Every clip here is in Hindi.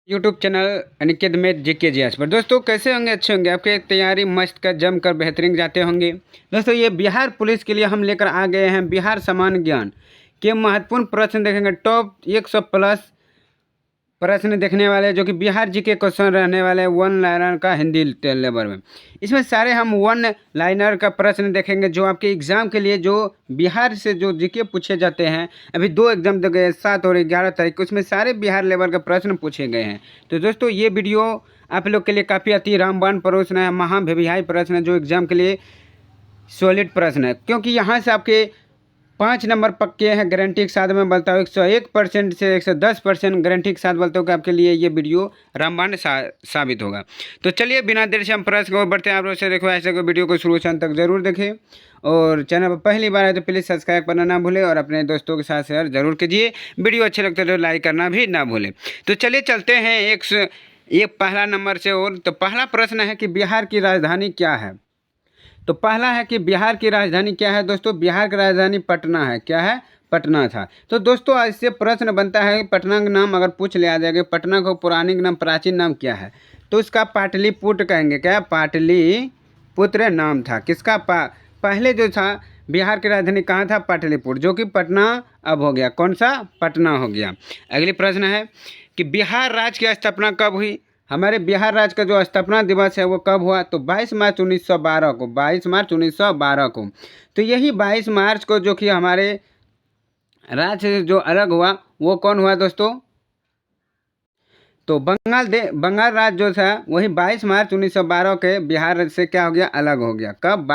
यूट्यूब चैनल अनिकेत में जीके जीएस पर दोस्तों कैसे होंगे, अच्छे होंगे। आपके तैयारी मस्त कर जमकर बेहतरीन जाते होंगे। दोस्तों ये बिहार पुलिस के लिए हम लेकर आ गए हैं बिहार सामान्य ज्ञान के महत्वपूर्ण प्रश्न देखेंगे। टॉप 100 प्लस प्रश्न देखने वाले जो कि बिहार जीके क्वेश्चन रहने वाले वन लाइनर का हिंदी लेवल में। इसमें सारे हम वन लाइनर का प्रश्न देखेंगे जो आपके एग्ज़ाम के लिए जो बिहार से जो जीके पूछे जाते हैं। अभी 2 एग्ज़ाम दे गए 7 और 11 तारीख को, उसमें सारे बिहार लेवल के प्रश्न पूछे गए हैं। तो दोस्तों ये वीडियो आप लोग के लिए काफ़ी अति रामबाण प्रश्न है, महाभिविहाई प्रश्न है जो एग्ज़ाम के लिए सॉलिड प्रश्न है, क्योंकि यहाँ से आपके 5 नंबर पक्के हैं गारंटी के साथ में बोलता हूँ। 101% से 110% गारंटी के साथ बोलता हूँ कि आपके लिए ये वीडियो रामबाण साबित होगा। तो चलिए बिना देर से हम प्रश्न को बढ़ते हैं। आप लोग से देखो ऐसे को वीडियो को शुरू से अंत तक जरूर देखें, और चैनल पर पहली बार है तो प्लीज़ सब्सक्राइब करना ना भूलें और अपने दोस्तों के साथ शेयर जरूर कीजिए। वीडियो अच्छे लगते तो लाइक करना भी ना भूलें। तो चलिए चलते हैं एक पहला नंबर से। और तो पहला प्रश्न है कि बिहार की राजधानी क्या है। तो पहला है कि बिहार की राजधानी क्या है। दोस्तों बिहार की राजधानी पटना है। क्या है? पटना था। तो दोस्तों इससे प्रश्न बनता है पटना का नाम अगर पूछ लिया जाएगा, पटना का पौराणिक नाम प्राचीन नाम क्या है, तो इसका पाटलिपुत्र कहेंगे। क्या? पाटलिपुत्र नाम था। किसका? पहले जो था बिहार की राजधानी कहाँ था? पाटलिपुत्र, जो कि पटना अब हो गया। कौन सा? पटना हो गया। अगली प्रश्न है कि बिहार राज्य की स्थापना कब हुई। हमारे बिहार राज्य का जो स्थापना दिवस है वो कब हुआ? तो 22 मार्च 1912 को। 22 मार्च 1912 को। तो यही 22 मार्च को जो कि हमारे राज्य जो अलग हुआ वो कौन हुआ दोस्तों? तो बंगाल राज्य जो था वही 22 मार्च 1912 के बिहार से क्या हो गया? अलग हो गया। कब?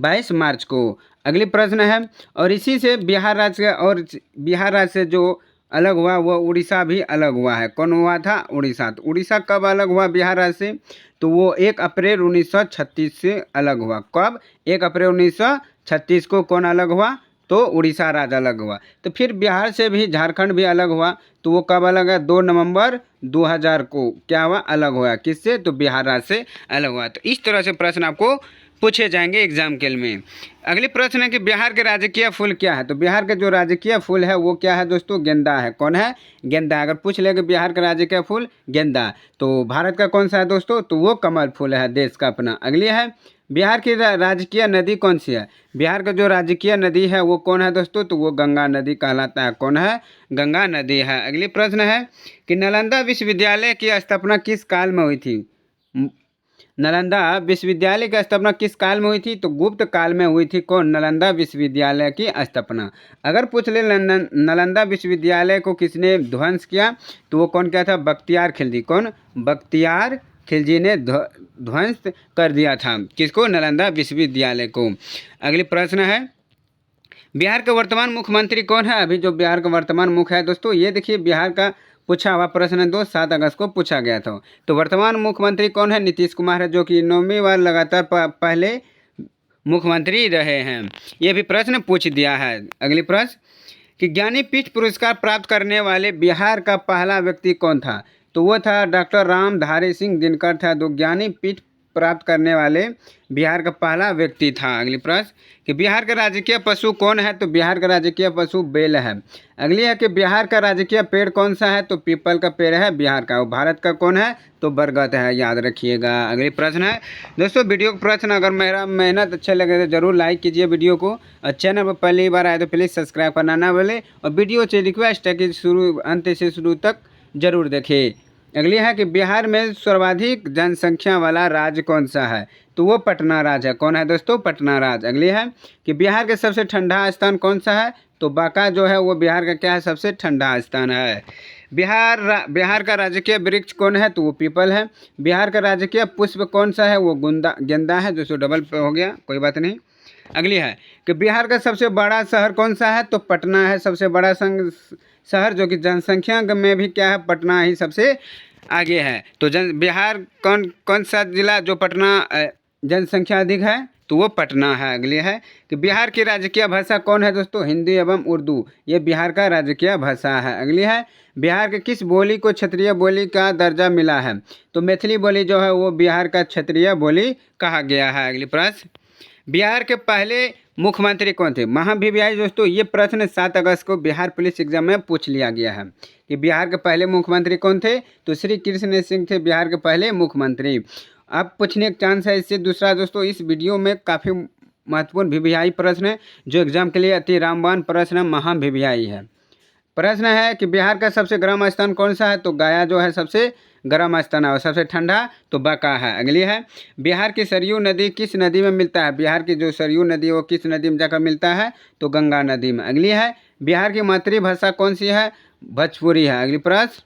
22 मार्च को। अगली प्रश्न है, और इसी से बिहार राज्य और बिहार राज्य से जो अलग हुआ वो उड़ीसा भी अलग हुआ है। कौन हुआ था? उड़ीसा। तो उड़ीसा कब अलग हुआ बिहार राज्य से? तो वो 1 अप्रैल 1936 से अलग हुआ। कब? 1 अप्रैल 1936 को कौन अलग हुआ? तो उड़ीसा राज्य अलग हुआ। तो फिर बिहार से भी झारखंड भी अलग हुआ। तो वो कब अलग है? 2 नवंबर 2000 को क्या हुआ? अलग हुआ। किससे? तो बिहार राज्य से अलग हुआ। तो इस तरह से प्रश्न आपको पूछे जाएंगे एग्जाम के में। अगली प्रश्न है कि बिहार के राजकीय फूल क्या है। तो बिहार का जो राजकीय फूल है वो क्या है दोस्तों? गेंदा है। कौन है? गेंदा। अगर पूछ ले कि बिहार का राजकीय फूल गेंदा, तो भारत का कौन सा है दोस्तों? तो वो कमल फूल है, देश का अपना। अगली है बिहार की राजकीय नदी कौन सी है। बिहार का जो राजकीय नदी है वो कौन है दोस्तों? तो वो गंगा नदी कहलाता है। कौन है? गंगा नदी है। अगली प्रश्न है कि नालंदा विश्वविद्यालय की स्थापना किस काल में हुई थी। नालंदा विश्वविद्यालय की स्थापना किस काल में हुई थी? तो गुप्त काल में हुई थी। कौन? नालंदा विश्वविद्यालय की स्थापना। अगर पूछ ले नालंदा विश्वविद्यालय को किसने ध्वंस किया, तो वो कौन क्या था? बख्तियार खिलजी। कौन? बख्तियार खिलजी ने ध्वंस कर दिया था। किसको? नालंदा विश्वविद्यालय को। अगली प्रश्न है बिहार के वर्तमान मुख्यमंत्री कौन है। अभी जो बिहार का वर्तमान मुख्य है दोस्तों, ये देखिए बिहार का पूछा हुआ प्रश्न 7 अगस्त को पूछा गया था। तो वर्तमान मुख्यमंत्री कौन है? नीतीश कुमार है, जो कि 9वीं बार लगातार पहले मुख्यमंत्री रहे हैं। ये भी प्रश्न पूछ दिया है। अगली प्रश्न कि ज्ञानीपीठ पुरस्कार प्राप्त करने वाले बिहार का पहला व्यक्ति कौन था। तो वो था डॉक्टर रामधारी सिंह दिनकर था, जो ज्ञानीपीठ प्राप्त करने वाले बिहार का पहला व्यक्ति था। अगली प्रश्न कि बिहार का राजकीय पशु कौन है। तो बिहार का राजकीय पशु बैल है। अगली है कि बिहार का राजकीय पेड़ कौन सा है। तो पीपल का पेड़ है बिहार का। और भारत का कौन है? तो बरगद है, याद रखिएगा। अगली प्रश्न है दोस्तों वीडियो का प्रश्न अगर मेरा मेहनत अच्छे लगे तो जरूर लाइक कीजिए वीडियो को, और चैनल पर पहली बार आए तो प्लीज़ सब्सक्राइब करना ना भूलें, और वीडियो से रिक्वेस्ट है कि अंत से शुरू तक जरूर देखें। अगली है कि बिहार में सर्वाधिक जनसंख्या वाला राज्य कौन सा है। तो वो पटना राज्य है। कौन है दोस्तों? पटना राज्य। अगली है कि बिहार के सबसे ठंडा स्थान कौन सा है। तो बांका जो है वो बिहार का क्या है? सबसे ठंडा स्थान है। बिहार का राजकीय वृक्ष कौन है। तो वो पीपल है। बिहार का राजकीय पुष्प कौन सा है। वो गेंदा है। दोस्तों डबल पे हो गया, कोई बात नहीं। अगली है कि बिहार का सबसे बड़ा शहर कौन सा है। तो पटना है सबसे बड़ा शहर, जो कि जनसंख्या में भी क्या है? पटना ही सबसे आगे है। तो बिहार कौन सा जिला जो पटना जनसंख्या अधिक है। तो वो पटना है। अगली है कि बिहार की राजकीय भाषा कौन है दोस्तों? हिंदी एवं उर्दू, ये बिहार का राजकीय भाषा है। अगली है बिहार के किस बोली को क्षेत्रीय बोली का दर्जा मिला है। तो मैथिली बोली जो है वो बिहार का क्षेत्रीय बोली कहा गया है। अगली प्रश्न बिहार के पहले मुख्यमंत्री कौन थे? महाभिवियाई दोस्तों, ये प्रश्न 7 अगस्त को बिहार पुलिस एग्जाम में पूछ लिया गया है कि बिहार के पहले मुख्यमंत्री कौन थे? तो श्री कृष्ण सिंह थे बिहार के पहले मुख्यमंत्री। अब पूछने का चांस है इससे। दूसरा दोस्तों, इस वीडियो में काफ़ी महत्वपूर्ण भिवियाई प्रश्न है जो एग्जाम के लिए अति रामबाण प्रश्न महाभिवियाई है। प्रश्न है कि बिहार का सबसे गर्म स्थान कौन सा है? तो गया जो है सबसे गर्म स्थान है और सबसे ठंडा तो बांका है। अगली है, बिहार की सरयू नदी किस नदी में मिलता है? बिहार की जो सरयू नदी है वो किस नदी में जाकर मिलता है? तो गंगा नदी में। अगली है, बिहार की मातृभाषा कौन सी है? भोजपुरी है। अगली प्रश्न,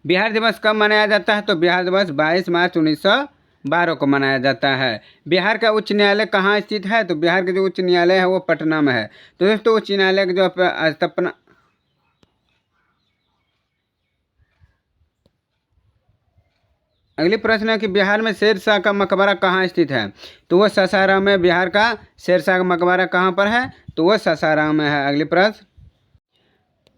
बिहार दिवस कब मनाया जाता है? तो बिहार दिवस 22 मार्च 1912 को मनाया जाता है। बिहार का उच्च न्यायालय कहाँ स्थित है? तो बिहार का जो उच्च न्यायालय है वो पटना में है। तो दोस्तों, उच्च न्यायालय का जो स्थापना, अगली प्रश्न है कि बिहार में शेरशाह का मकबरा कहाँ स्थित है? तो वह सासाराम में। बिहार का शेरशाह का मकबरा कहाँ पर है? तो वह सासाराम में है। अगली प्रश्न,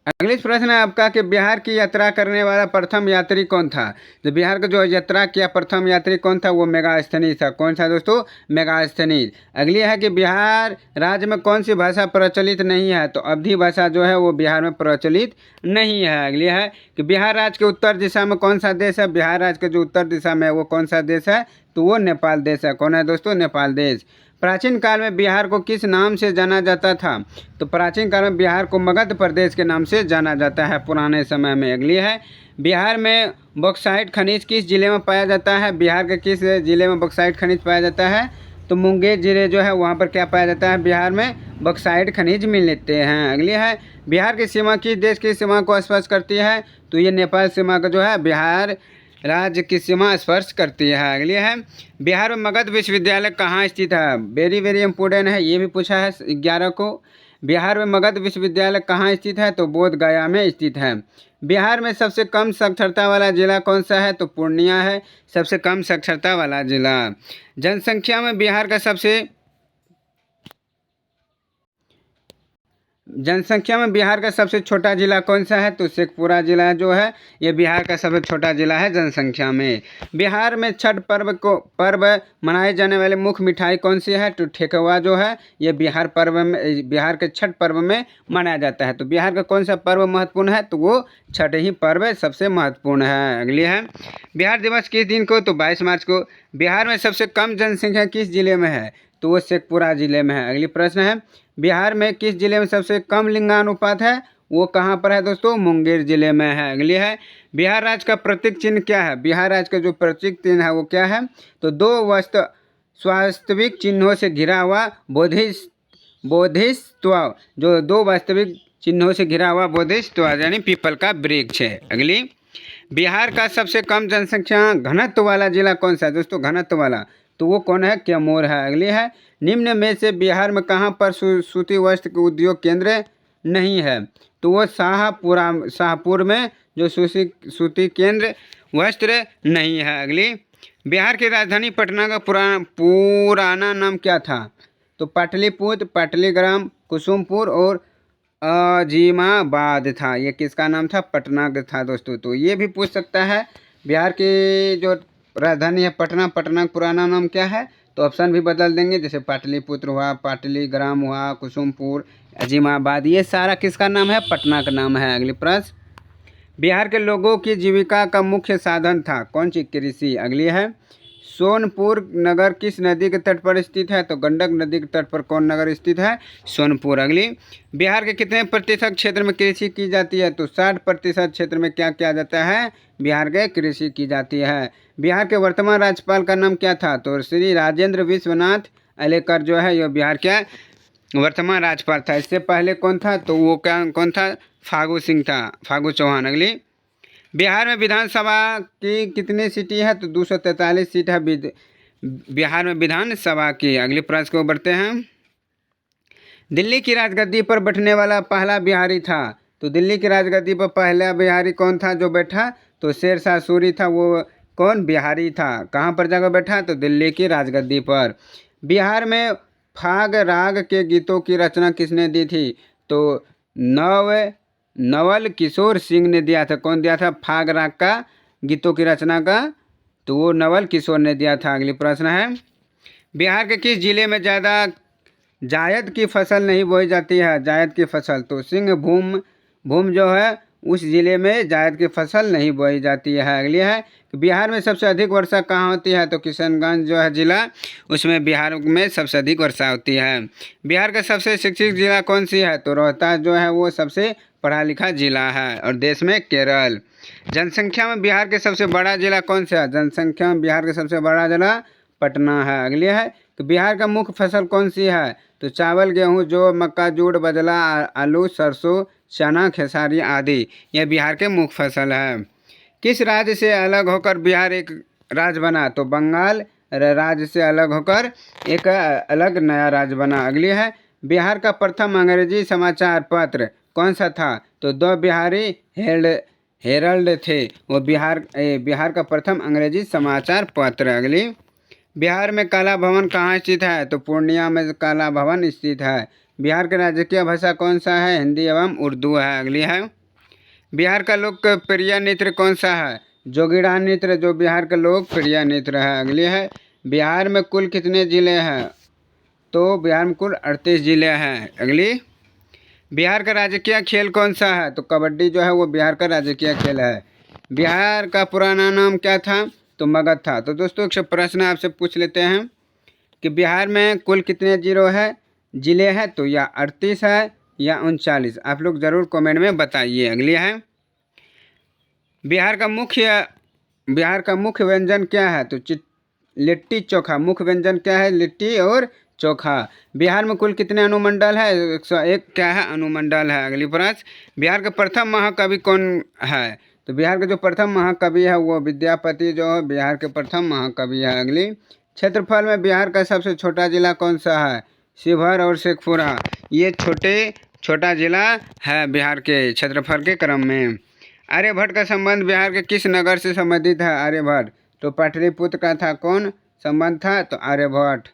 अगली प्रश्न है आपका कि बिहार की यात्रा करने वाला प्रथम यात्री कौन था? तो बिहार का जो यात्रा किया प्रथम यात्री कौन था? वो मेगास्थनीज था। कौन सा दोस्तों? मेगास्थनीज। अगली है कि बिहार राज्य में कौन सी भाषा प्रचलित नहीं है? तो अवधी भाषा जो है वो बिहार में प्रचलित नहीं है। अगली है कि बिहार राज्य के उत्तर दिशा में कौन सा देश है? बिहार राज्य के जो उत्तर दिशा में है वो कौन सा देश है? तो वो नेपाल देश है। कौन है दोस्तों? नेपाल देश। प्राचीन काल में बिहार को किस नाम से जाना जाता था? तो प्राचीन काल में बिहार को मगध प्रदेश के नाम से जाना जाता है पुराने समय में। अगली है, बिहार में बॉक्साइट खनिज किस जिले में पाया जाता है? बिहार के किस जिले में बॉक्साइट खनिज पाया जाता है? तो मुंगेर जिले जो है वहाँ पर क्या पाया जाता है? बिहार में बॉक्साइट खनिज मिलते हैं। अगली है, बिहार की सीमा किस देश की सीमा को स्पर्श करती है? तो ये नेपाल सीमा का जो है बिहार राज्य की सीमा स्पर्श करती है। अगली है, बिहार में मगध विश्वविद्यालय कहाँ स्थित है? वेरी वेरी इंपॉर्टेंट है, ये भी पूछा है 11 को। बिहार में मगध विश्वविद्यालय कहाँ स्थित है? तो बोध गया में स्थित है। बिहार में सबसे कम साक्षरता वाला जिला कौन सा है? तो पूर्णिया है सबसे कम साक्षरता वाला जिला। जनसंख्या में बिहार का सबसे जनसंख्या में बिहार का सबसे छोटा जिला कौन सा है? तो शेखपुरा जिला जो है ये बिहार का सबसे छोटा जिला है जनसंख्या में। बिहार में छठ पर्व मनाए जाने वाले मुख्य मिठाई कौन सी है? तो ठेकुआ जो है ये बिहार के छठ पर्व में मनाया जाता है। तो बिहार का कौन सा पर्व महत्वपूर्ण है? तो वो छठ ही पर्व सबसे महत्वपूर्ण है। अगली है, बिहार दिवस किस दिन को? तो 22 मार्च को। बिहार में सबसे कम जनसंख्या किस जिले में है? तो वो शेखपुरा जिले में है। अगली प्रश्न है, बिहार में किस जिले में सबसे कम लिंगानुपात है? वो कहाँ पर है दोस्तों? मुंगेर जिले में है। अगली है, बिहार राज्य का प्रतीक चिन्ह क्या है? बिहार राज्य का जो प्रतीक चिन्ह है वो क्या है? तो 2 वास्तविक चिन्हों से घिरा हुआ बोधिसत्व, जो 2 वास्तविक चिन्हों से घिरा हुआ बोधिसत्व यानी पीपल का वृक्ष है। अगली, बिहार का सबसे कम जनसंख्या घनत्व वाला जिला कौन सा है दोस्तों? घनत्व वाला तो वो कौन है? कैमूर है। अगली है, निम्न में से बिहार में कहाँ पर सूती वस्त्र के उद्योग केंद्र नहीं है? तो वो शाहपुर में जो सूती केंद्र वस्त्र नहीं है। अगली, बिहार की राजधानी पटना का पुराना नाम क्या था? तो पाटलिपुत्र, पाटलीग्राम, कुसुमपुर और अजीमाबाद था। ये किसका नाम था? पटना का था दोस्तों। तो ये भी पूछ सकता है, बिहार की जो राजधानी है पटना, पटना का पुराना नाम क्या है? तो ऑप्शन भी बदल देंगे, जैसे पाटलिपुत्र हुआ, पाटलीग्राम हुआ, कुसुमपुर, अजीमाबाद, ये सारा किसका नाम है? पटना का नाम है। अगली प्रश्न, बिहार के लोगों की जीविका का मुख्य साधन था कौन सी? कृषि। अगली है, सोनपुर नगर किस नदी के तट पर स्थित है? तो गंडक नदी के तट पर कौन नगर स्थित है? सोनपुर। अगली, बिहार के कितने प्रतिशत क्षेत्र में कृषि की जाती है? तो 60% क्षेत्र में क्या किया जाता है? बिहार के कृषि की जाती है। बिहार के वर्तमान राज्यपाल का नाम क्या था? तो श्री राजेंद्र विश्वनाथ अलेकर जो है ये बिहार के वर्तमान राज्यपाल था। इससे पहले कौन था? तो वो कौन था? फागू सिंह था, फागू चौहान। अगली, बिहार में विधानसभा की कितनी सीटें है? तो 243 सीट है बिहार में विधानसभा की। अगले प्रश्न को बढ़ते हैं, दिल्ली की राजगद्दी पर बैठने वाला पहला बिहारी था? तो दिल्ली की राजगद्दी पर पहला बिहारी कौन था जो बैठा? तो शेरशाह सूरी था। वो कौन? बिहारी था। कहाँ पर जाकर बैठा? तो दिल्ली की राजगद्दी पर। बिहार में फाग राग के गीतों की रचना किसने दी थी? तो नवल किशोर सिंह ने दिया था। कौन दिया था? फाग राग का गीतों की रचना का तो वो नवल किशोर ने दिया था। अगली प्रश्न है, बिहार के किस जिले में ज़्यादा जायद की फसल नहीं बोई जाती है? जायद की फसल तो सिंहभूम भूम जो है उस ज़िले में जायद की फसल नहीं बोई जाती है। अगली है बिहार में सबसे अधिक वर्षा कहाँ होती है? तो किशनगंज जो है ज़िला, उसमें बिहार में सबसे अधिक वर्षा होती है। बिहार का सबसे शिक्षित ज़िला कौन सी है? तो रोहतास जो है वो सबसे पढ़ा लिखा ज़िला है। और देश में केरल। जनसंख्या में बिहार के सबसे बड़ा ज़िला कौन सा है? जनसंख्या में बिहार का सबसे बड़ा ज़िला पटना है। अगली है तो बिहार का मुख्य फसल कौन सी है? तो चावल, गेहूँ, जौ, मक्का, जूट, बाजरा, आलू, सरसों, चना, खेसारी आदि यह बिहार के मुख्य फसल है। किस राज्य से अलग होकर बिहार एक राज्य बना? तो बंगाल राज्य से अलग होकर एक अलग नया राज्य बना। अगली है बिहार का प्रथम अंग्रेजी समाचार पत्र कौन सा था? तो द बिहारी हेरल्ड थे वो बिहार का प्रथम अंग्रेजी समाचार पत्र। अगली बिहार में कला भवन कहाँ स्थित है? तो पूर्णिया में कला भवन स्थित है। बिहार की राजकीय भाषा कौन सा है? हिंदी एवं उर्दू है। अगली है बिहार का लोकप्रिय नृत्य कौन सा है? जोगीड़ा नृत्य जो बिहार का लोकप्रिय नृत्य है। अगली है बिहार में कुल कितने जिले हैं? तो बिहार में कुल 38 जिले हैं। अगली बिहार का राजकीय खेल कौन सा है? तो कबड्डी जो है वो बिहार का राजकीय खेल है। बिहार का पुराना नाम क्या था? तो मगध था। तो दोस्तों एक प्रश्न आपसे पूछ लेते हैं कि बिहार में कुल कितने जिले हैं? तो या 38 है या 39? आप लोग ज़रूर कमेंट में बताइए। अगली है बिहार का मुख्य व्यंजन क्या है? तो लिट्टी चोखा। मुख्य व्यंजन क्या है? लिट्टी और चोखा। बिहार में कुल कितने अनुमंडल है? 101 क्या है? अनुमंडल है। अगली प्रश्न बिहार का प्रथम महाकवि कौन है? तो बिहार के जो प्रथम महाकवि है वो विद्यापति जो है बिहार के प्रथम महाकवि है। अगली क्षेत्रफल में बिहार का सबसे छोटा जिला कौन सा है? शिवहर और शेखपुरा ये छोटा जिला है बिहार के क्षेत्रफल के क्रम में। आर्यभट्ट का संबंध बिहार के किस नगर से संबंधित है? आर्यभट्ट तो पाटलिपुत्र का था। कौन संबंध था? तो आर्यभट्ट।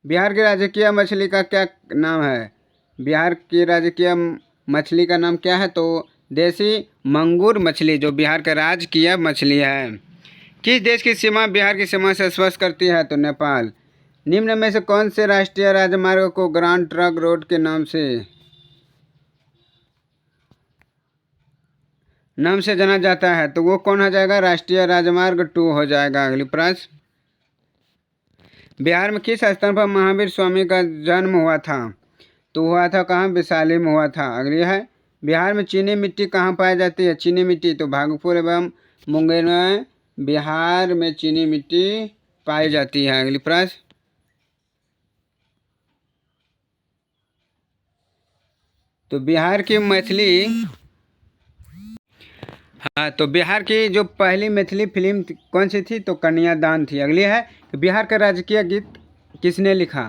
बिहार की राजकीय मछली का क्या नाम है? बिहार की राजकीय मछली का नाम क्या है? तो देसी मंगूर मछली जो बिहार का राजकीय मछली है। किस देश की सीमा बिहार की सीमा से स्पर्श करती है? तो नेपाल। निम्न में से कौन से राष्ट्रीय राजमार्ग को ग्रांड ट्रंक रोड के नाम से जाना जाता है? तो वो कौन हो जाएगा? राष्ट्रीय राजमार्ग 2 हो जाएगा। अगली प्रश्न बिहार में किस स्थान पर महावीर स्वामी का जन्म हुआ था? तो हुआ था कहाँ? वैशाली में हुआ था। अगली है बिहार में चीनी मिट्टी कहाँ पाई जाती है? चीनी मिट्टी तो भागलपुर एवं मुंगेर में बिहार में चीनी मिट्टी पाई जाती है। अगली प्रश्न तो बिहार की मैथिली हाँ तो बिहार की जो पहली मैथिली फिल्म कौन सी थी? तो कन्यादान थी। अगली है बिहार का राजकीय गीत किसने लिखा?